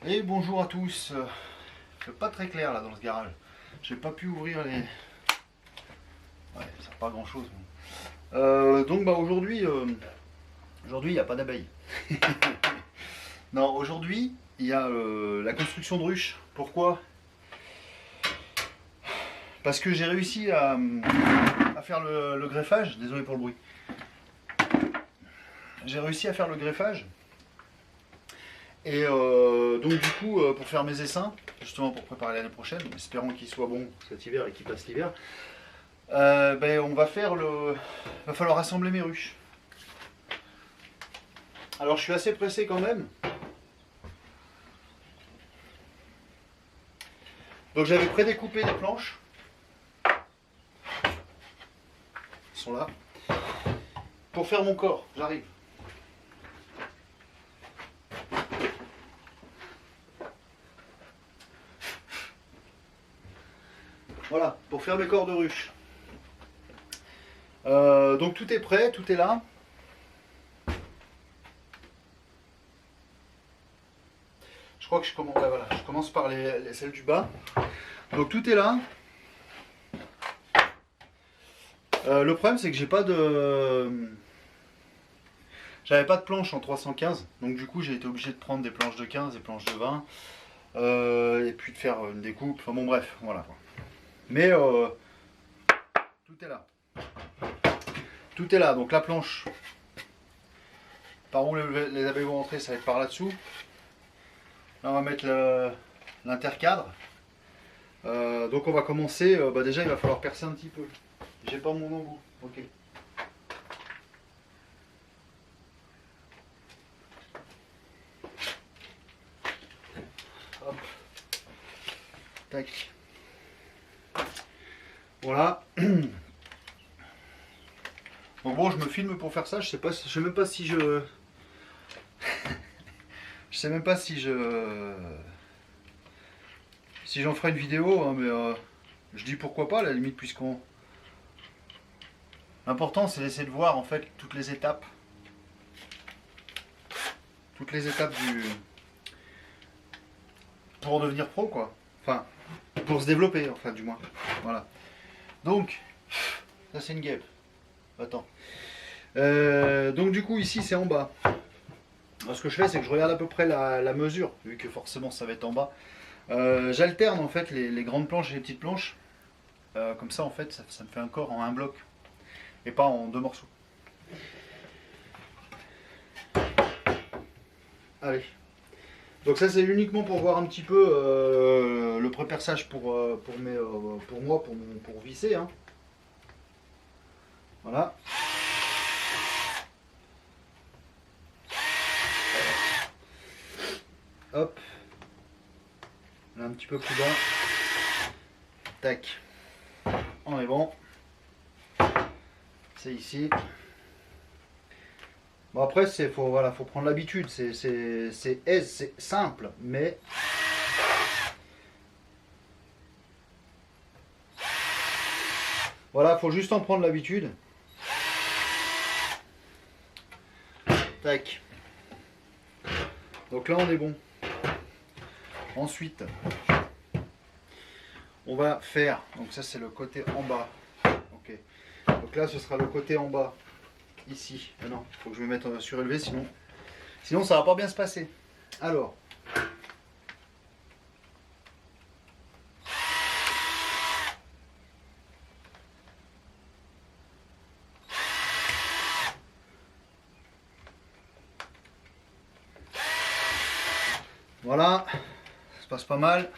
Et bonjour à tous. C'est pas très clair là dans ce garage. J'ai pas pu ouvrir les. Ouais, ça sert pas à grand chose. Donc bah aujourd'hui, il n'y a pas d'abeilles. Non, aujourd'hui il y a la construction de ruches. Pourquoi? Parce que j'ai réussi à faire le greffage. Désolé pour le bruit. J'ai réussi à faire le greffage. Et donc du coup, pour faire mes essaims, justement pour préparer l'année prochaine, espérons qu'il soit bon cet hiver et qu'il passe l'hiver, on va faire le. Va falloir assembler mes ruches. Alors je suis assez pressé quand même. Donc j'avais prédécoupé des planches. Elles sont là. Pour faire mon corps, j'arrive. Voilà, pour faire mes corps de ruche. Donc tout est prêt, tout est là. Je crois que je commence, ouais, voilà, je commence par celles du bas. Donc tout est là. Le problème c'est que j'avais pas de planche en 315, donc du coup j'ai été obligé de prendre des planches de 15, des planches de 20, et puis de faire une découpe. Enfin bon bref, voilà. Mais tout est là. Tout est là. Donc la planche, par où les abeilles vont rentrer, ça va être par là-dessous. Là on va mettre l'intercadre. Donc on va commencer. Déjà il va falloir percer un petit peu. J'ai pas mon embout. Ok. Hop. Tac. Voilà. Donc bon, je me filme pour faire ça. Je sais même pas si je. Je sais même pas si j'en ferai une vidéo, hein, mais je dis pourquoi pas à la limite puisqu'on. L'important c'est d'essayer de voir en fait toutes les étapes. Toutes les étapes du. Pour devenir pro quoi. Enfin, pour se développer, enfin du moins. Voilà. Donc, ça c'est une guêpe. Attends. Donc du coup ici c'est en bas. Alors, ce que je fais c'est que je regarde à peu près la mesure, vu que forcément ça va être en bas. J'alterne en fait les grandes planches et les petites planches. Comme ça en fait ça me fait un corps en un bloc. Et pas en deux morceaux. Allez. Donc ça c'est uniquement pour voir un petit peu le pré-perçage pour moi, pour visser. Hein. Voilà. Hop. Là un petit peu plus bas. Tac. On est bon. C'est ici. Bon après faut prendre l'habitude. C'est simple, mais voilà, faut juste en prendre l'habitude. Tac. Donc là on est bon. Ensuite, on va faire. Donc ça c'est le côté en bas. Ok. Donc là ce sera le côté en bas. Ici. Ah non, il faut que je me mette surélevé, sinon ça va pas bien se passer. Alors. Voilà, ça se passe pas mal.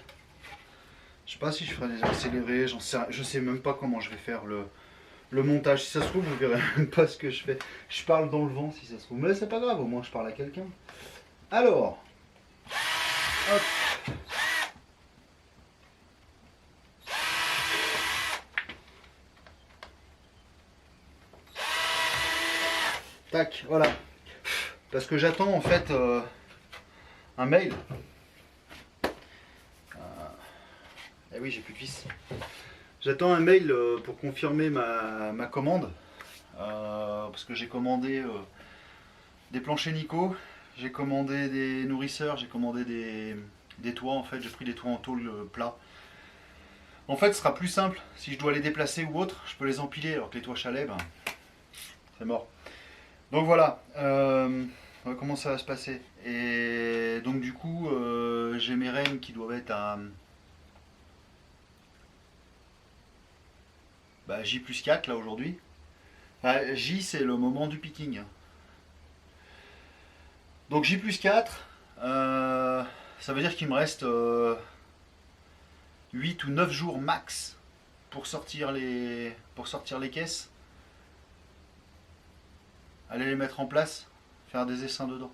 Je sais pas si je ferai des accélérés, je sais même pas comment je vais faire le montage. Si ça se trouve, vous verrez même pas ce que je fais. Je parle dans le vent si ça se trouve, mais c'est pas grave, au moins je parle à quelqu'un. Alors, hop. Tac, voilà. Parce que j'attends en fait un mail. Eh oui, j'ai plus de vis. J'attends un mail pour confirmer ma commande. Parce que j'ai commandé des planchers Nico. j'ai commandé des nourrisseurs, j'ai commandé des toits en fait, j'ai pris des toits en tôle plat. En fait, ce sera plus simple, si je dois les déplacer ou autre, je peux les empiler, alors que les toits chalets, ben, c'est mort. Donc voilà, comment ça va se passer. Et donc du coup, j'ai mes rennes qui doivent être à J+4 là aujourd'hui. J c'est le moment du picking. Donc J+4, ça veut dire qu'il me reste 8 ou 9 jours max pour sortir les caisses. Aller les mettre en place, faire des essaims dedans.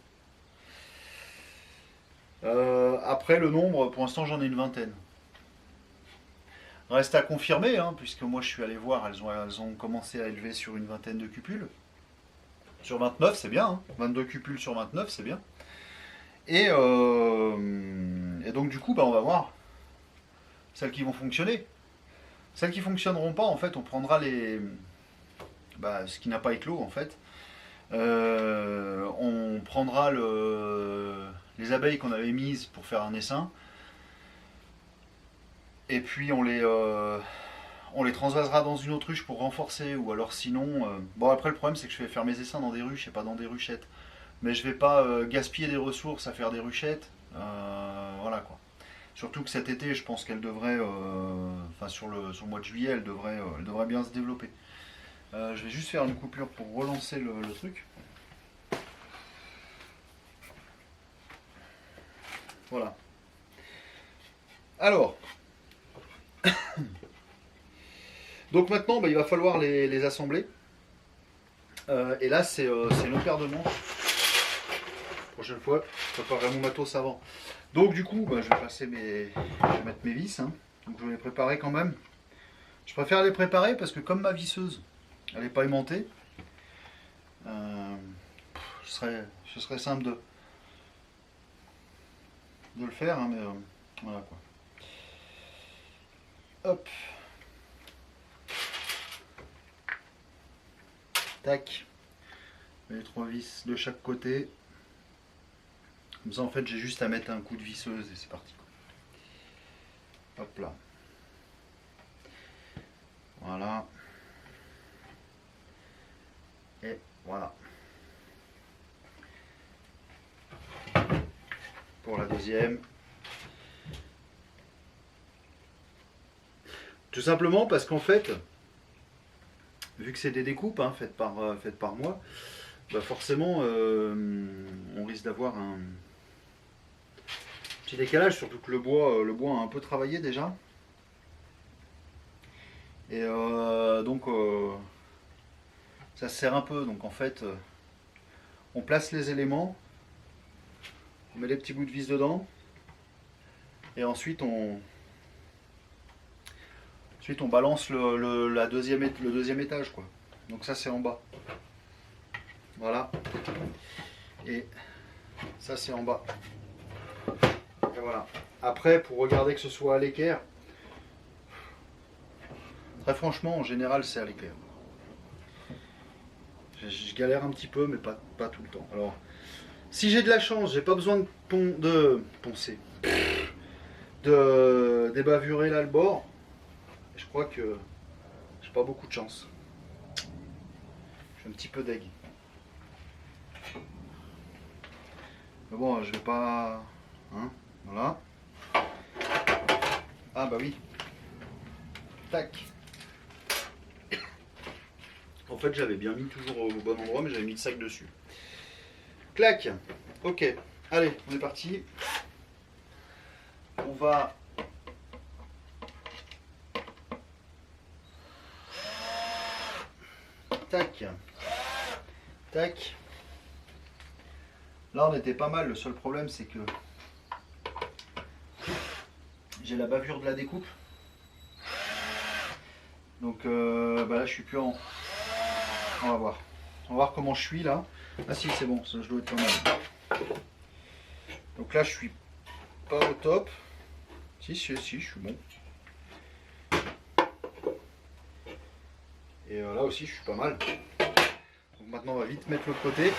Après le nombre, pour l'instant j'en ai une vingtaine. Reste à confirmer, hein, puisque moi je suis allé voir, elles ont commencé à élever sur une vingtaine de cupules. Sur 29 c'est bien, hein. 22 cupules sur 29 c'est bien. Et donc du coup on va voir celles qui vont fonctionner. Celles qui fonctionneront pas, en fait on prendra ce qui n'a pas éclos en fait. On prendra les abeilles qu'on avait mises pour faire un essaim. Et puis on les transvasera dans une autruche pour renforcer, ou alors sinon... Bon après le problème c'est que je vais faire mes essaims dans des ruches et pas dans des ruchettes. Mais je vais pas gaspiller des ressources à faire des ruchettes. Voilà quoi. Surtout que cet été je pense qu'elle devrait... sur le mois de juillet elle devrait bien se développer. Je vais juste faire une coupure pour relancer le truc. Voilà. Alors... Donc maintenant, il va falloir les assembler. Et là, c'est nos paires de manches. Prochaine fois, je préparerai mon matos avant. Donc du coup, je vais mettre mes vis. Hein. Donc je vais les préparer quand même. Je préfère les préparer parce que comme ma visseuse, elle n'est pas aimantée, ce serait simple de le faire. Hein, mais voilà quoi. Hop. Tac. Les 3 vis de chaque côté. Comme ça en fait j'ai juste à mettre un coup de visseuse et c'est parti. Hop là. Voilà. Et voilà. Pour la deuxième. Tout simplement parce qu'en fait, vu que c'est des découpes hein, faites par moi, forcément on risque d'avoir un petit décalage, surtout que le bois a un peu travaillé déjà. Et donc ça se serre un peu, donc en fait on place les éléments, on met les petits bouts de vis dedans, et ensuite on balance le deuxième étage quoi. Donc ça c'est en bas. Voilà. Et ça c'est en bas. Et voilà. Après pour regarder que ce soit à l'équerre, très franchement en général c'est à l'équerre. Je galère un petit peu mais pas tout le temps. Alors si j'ai de la chance, j'ai pas besoin de poncer. De débavurer là le bord. Je crois que j'ai pas beaucoup de chance. Je suis un petit peu deg. Mais bon, je vais pas... Hein, voilà. Ah bah oui. Tac. En fait, j'avais bien mis toujours au bon endroit, mais j'avais mis le sac dessus. Clac. Ok. Allez, on est parti. On va... Tac. Tac. Là on était pas mal, le seul problème c'est que j'ai la bavure de la découpe. Donc là je suis plus en... On va voir. On va voir comment je suis là. Ah si c'est bon, ça je dois être pas mal. Donc là je suis pas au top. Si je suis bon. Et là aussi je suis pas mal. Donc maintenant on va vite mettre l'autre côté.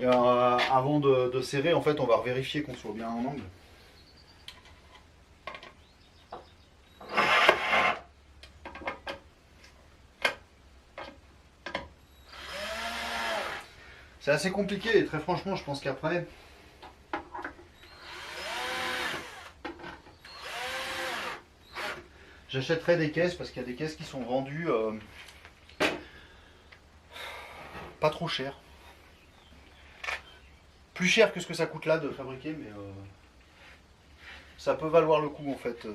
Et avant de serrer, en fait, on va vérifier qu'on soit bien en angle. C'est assez compliqué et très franchement, je pense qu'après, j'achèterai des caisses parce qu'il y a des caisses qui sont vendues pas trop cher. Plus cher que ce que ça coûte là de fabriquer, mais ça peut valoir le coup en fait.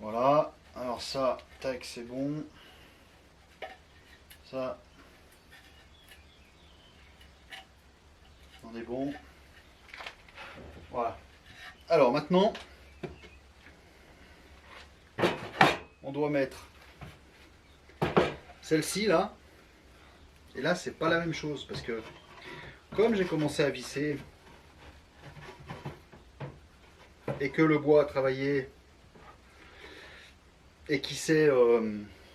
Voilà. Alors ça, tac, c'est bon. Ça, on est bon. Voilà. Alors maintenant, on doit mettre celle-ci là. Et là, c'est pas la même chose parce que comme j'ai commencé à visser et que le bois a travaillé et qui s'est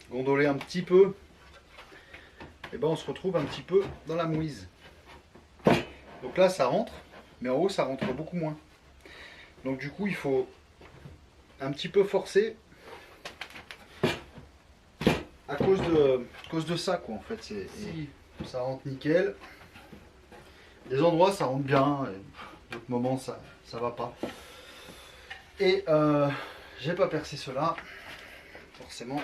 gondolé un petit peu, et ben on se retrouve un petit peu dans la mouise. Donc là, ça rentre, mais en haut, ça rentre beaucoup moins. Donc du coup, il faut un petit peu forcer à cause de ça, quoi, en fait. Si ça rentre nickel, des endroits, ça rentre bien, et d'autres moments, ça va pas. Et j'ai pas percé cela, forcément.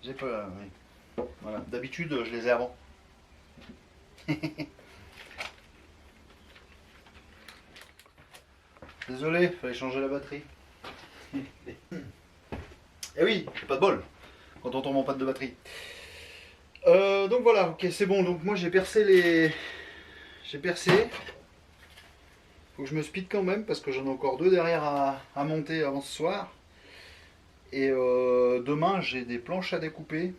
J'ai pas... oui. Voilà. D'habitude, je les ai avant. Désolé, fallait changer la batterie. Eh oui, c'est pas de bol quand on tombe en panne de batterie. Donc voilà, ok, c'est bon. Donc moi j'ai percé les. J'ai percé. Faut que je me speed quand même parce que j'en ai encore deux derrière à monter avant ce soir. Et demain j'ai des planches à découper.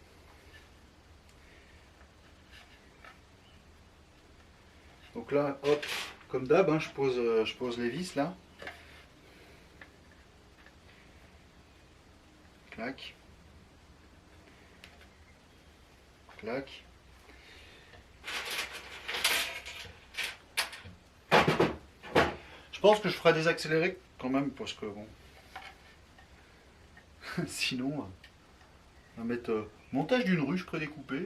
Donc là, hop, comme d'hab, hein, je pose les vis là. Clac. Clac. Je pense que je ferai des accélérés quand même parce que bon. Sinon, on va mettre montage d'une ruche prédécoupée,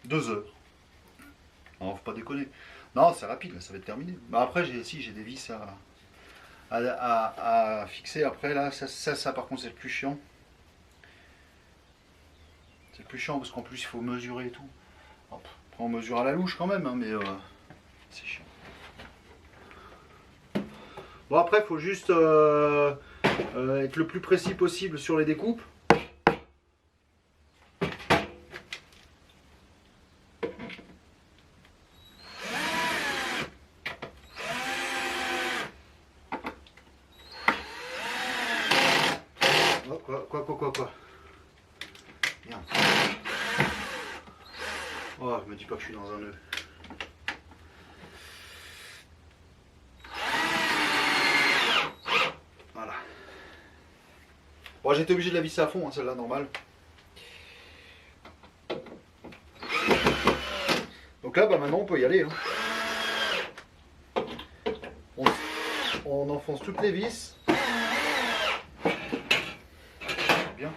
2 heures. Non, faut pas déconner. Non, c'est rapide, là, ça va être terminé. Bah après, j'ai des vis à fixer. Après, là, ça par contre, c'est le plus chiant. C'est le plus chiant parce qu'en plus, il faut mesurer et tout. Hop. Après, on mesure à la louche quand même, hein, mais c'est chiant. Bon, après, il faut juste être le plus précis possible sur les découpes. Quoi. Merde. Oh, me dis pas que je suis dans un nœud. Voilà. Bon, j'étais obligé de la visser à fond, hein, celle-là, normale. Donc là, bah, maintenant, on peut y aller. Hein. On enfonce toutes les vis. Bien.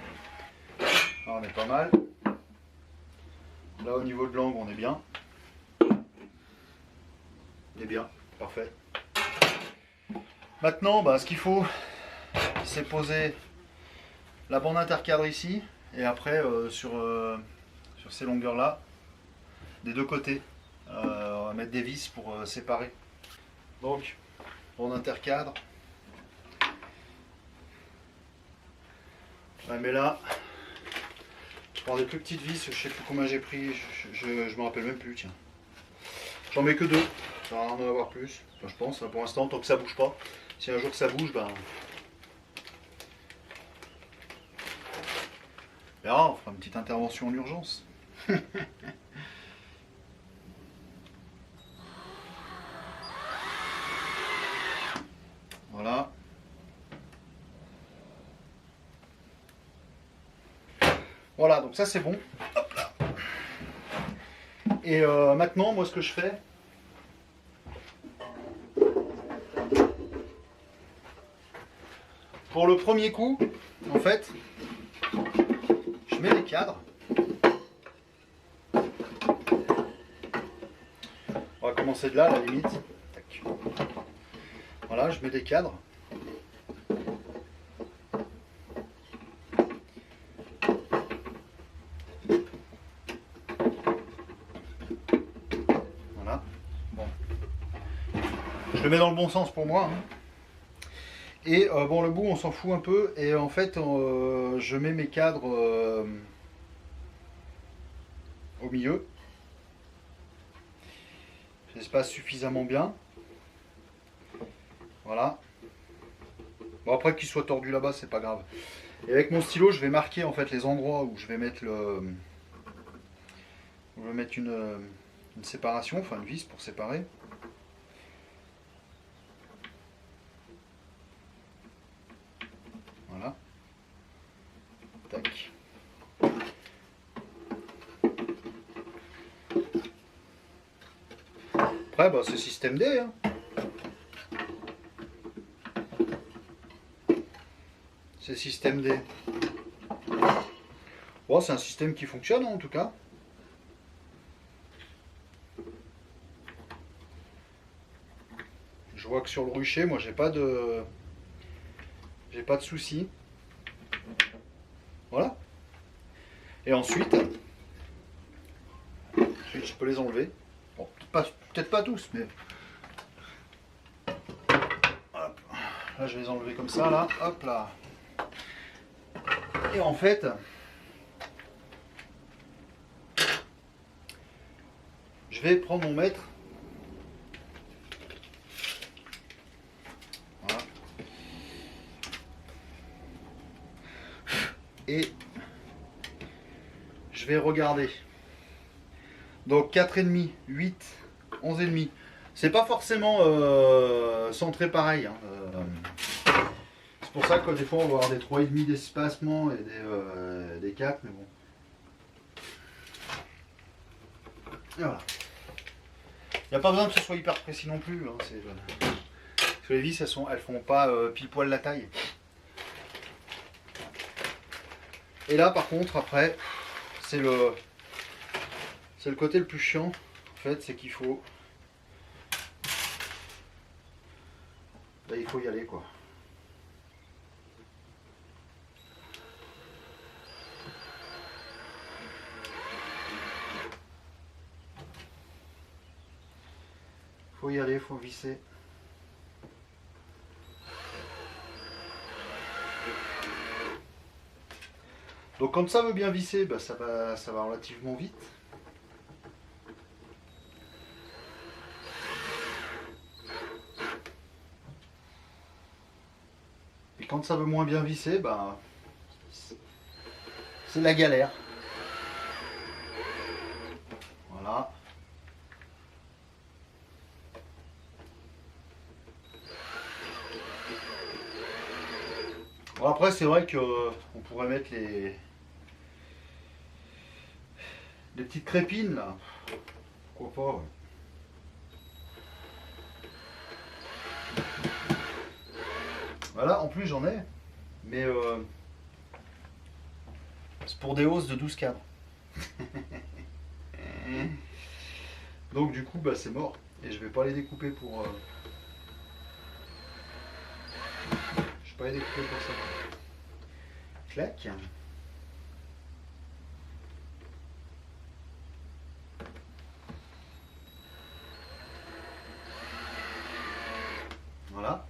Là, on est pas mal. Là, au niveau de l'angle, on est bien. On est bien. Parfait. Maintenant, bah, ce qu'il faut, c'est poser la bande intercadre ici. Et après, sur ces longueurs-là, des deux côtés, on va mettre des vis pour séparer. Donc, bande intercadre. Ouais, mais là, je prends des plus petites vis, je sais plus combien j'ai pris, je me rappelle même plus, tiens. J'en mets que 2, ça va en avoir plus, enfin, je pense, hein, pour l'instant, tant que ça bouge pas. Si un jour ça bouge, ben... on verra, on fera une petite intervention en urgence. Voilà. Voilà, donc ça c'est bon. Hop là. Et maintenant, moi, ce que je fais, pour le premier coup, en fait, je mets les cadres. On va commencer de là, à la limite. Tac. Voilà, je mets des cadres. Voilà. Bon. Je le mets dans le bon sens pour moi. Hein. Et bon, le bout, on s'en fout un peu. Et en fait, je mets mes cadres au milieu. J'espace suffisamment bien. Voilà. Bon, après qu'il soit tordu là-bas, c'est pas grave. Et avec mon stylo, je vais marquer en fait les endroits où je vais mettre une séparation, enfin une vis pour séparer. Voilà. Tac. Après, bah, c'est système D. Hein. C'est système D. Bon, c'est un système qui fonctionne en tout cas. Je vois que sur le rucher, moi j'ai pas de soucis. Voilà. Et ensuite, je peux les enlever. Bon, peut-être pas tous, mais hop. Là, je vais les enlever comme ça, là. Hop là. Et en fait, je vais prendre mon mètre. Voilà. Et je vais regarder. Donc 4,5, 8, 11,5. C'est pas forcément centré pareil. Hein. C'est pour ça que des fois on va avoir des 3,5 d'espacement et des 4, mais bon. Et voilà. Il n'y a pas besoin que ce soit hyper précis non plus. Hein. Parce que les vis, elles font pas pile poil la taille. Et là par contre après, c'est le côté le plus chiant en fait, c'est qu'il faut il faut y aller quoi. Faut y aller, faut visser. Donc quand ça veut bien visser, bah, ça va relativement vite. Et quand ça veut moins bien visser, bah, c'est la galère. Voilà. Bon, après c'est vrai qu'on pourrait mettre les petites crépines là. Pourquoi pas, ouais. Voilà, en plus j'en ai, mais c'est pour des hausses de 12 cadres. Donc du coup bah c'est mort. Et je vais pas les découper pour. Je vais pas les découper pour ça. Clac. Voilà.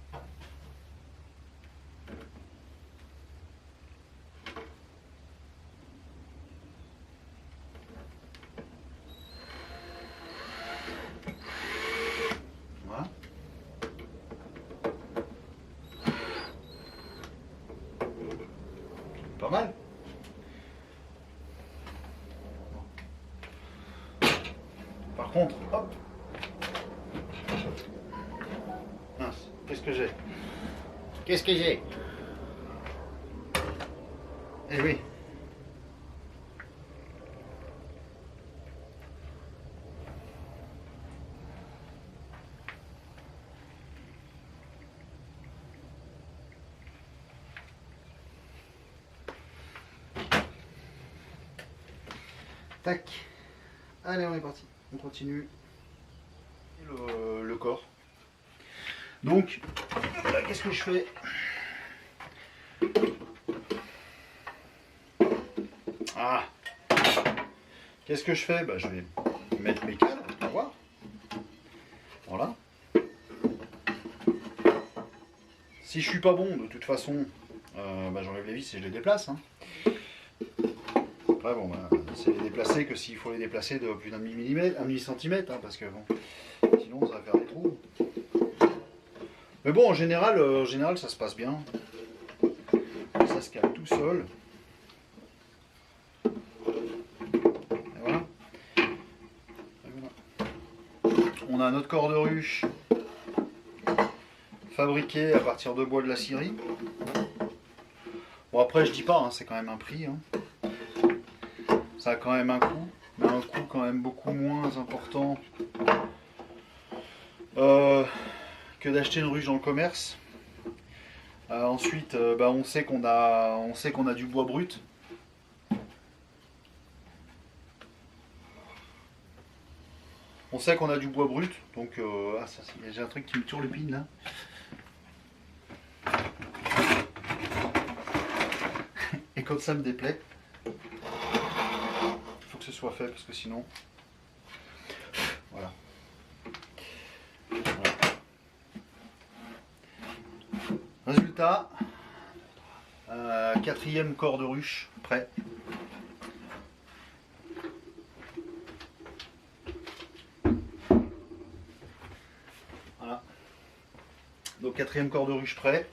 Voilà. Pas mal. Par contre, hop. Mince, qu'est-ce que j'ai? Qu'est-ce que j'ai? Eh oui. Tac. Allez, on est parti. On continue. Le corps. Donc, là, qu'est-ce que je fais? Ah. Qu'est-ce que je fais? Bah, je vais mettre mes cadres, on va voir. Voilà. Si je suis pas bon, de toute façon, bah, j'enlève les vis et je les déplace. Hein. Après, bon, bah, c'est les déplacer que s'il faut les déplacer de plus d'un demi-centimètre, hein, parce que bon, sinon ça va faire des trous. Mais bon, en général, ça se passe bien. Ça se calme tout seul. Et voilà. Et voilà. On a notre corps de ruche fabriqué à partir de bois de la scierie. Bon, après, je dis pas, hein, c'est quand même un prix. Hein. Ça a quand même un coût, mais un coût quand même beaucoup moins important que d'acheter une ruche dans le commerce. Ensuite, bah, on sait qu'on a du bois brut. On sait qu'on a du bois brut, donc j'ai un truc qui me turlupine là. Et comme ça me déplaît. Il faut que ce soit fait parce que sinon. Voilà. Voilà. Résultat, 4e corps de ruche prêt. Voilà. Donc 4e corps de ruche prêt.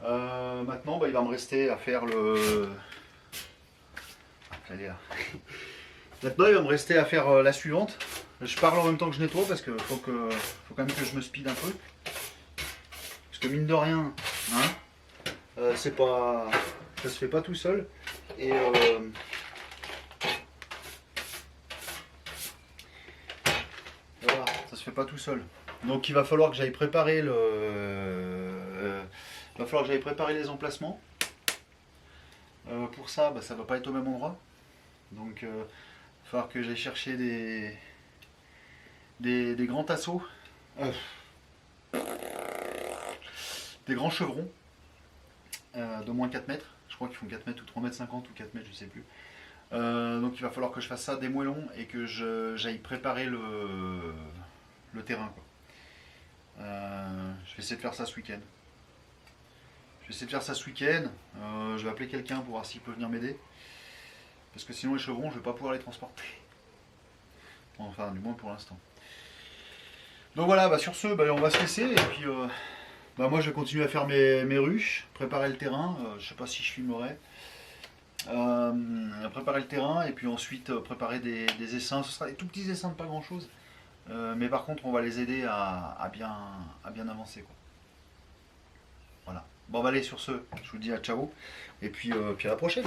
Maintenant, bah, il va me rester à faire le. Maintenant, il va me rester à faire la suivante. Je parle en même temps que je nettoie parce qu'il faut quand même que je me speed un peu. Parce que mine de rien, hein, c'est pas, ça se fait pas tout seul. Et voilà, ça se fait pas tout seul. Donc il va falloir que j'aille préparer il va falloir que j'aille préparer les emplacements. Pour ça, bah, ça va pas être au même endroit. Donc il va falloir que j'aille chercher des grands tasseaux. Des grands chevrons d'au moins 4 mètres. Je crois qu'ils font 4 mètres ou 3 mètres 50 ou 4 mètres, je sais plus. Donc il va falloir que je fasse ça des moellons et que j'aille préparer le terrain. Quoi. Je vais essayer de faire ça ce week-end. Je vais appeler quelqu'un pour voir s'il peut venir m'aider. Parce que sinon les chevrons, je vais pas pouvoir les transporter. Enfin, du moins pour l'instant. Donc voilà, bah sur ce, bah, on va se laisser. Et puis, bah, moi je vais continuer à faire mes ruches, préparer le terrain. Je sais pas si je filmerai. Préparer le terrain et puis ensuite préparer des essaims. Ce sera des tout petits essaims de pas grand chose. Mais par contre, on va les aider à bien avancer. Quoi. Voilà. Bon, bah, allez, sur ce, je vous dis à ciao. Et puis à la prochaine.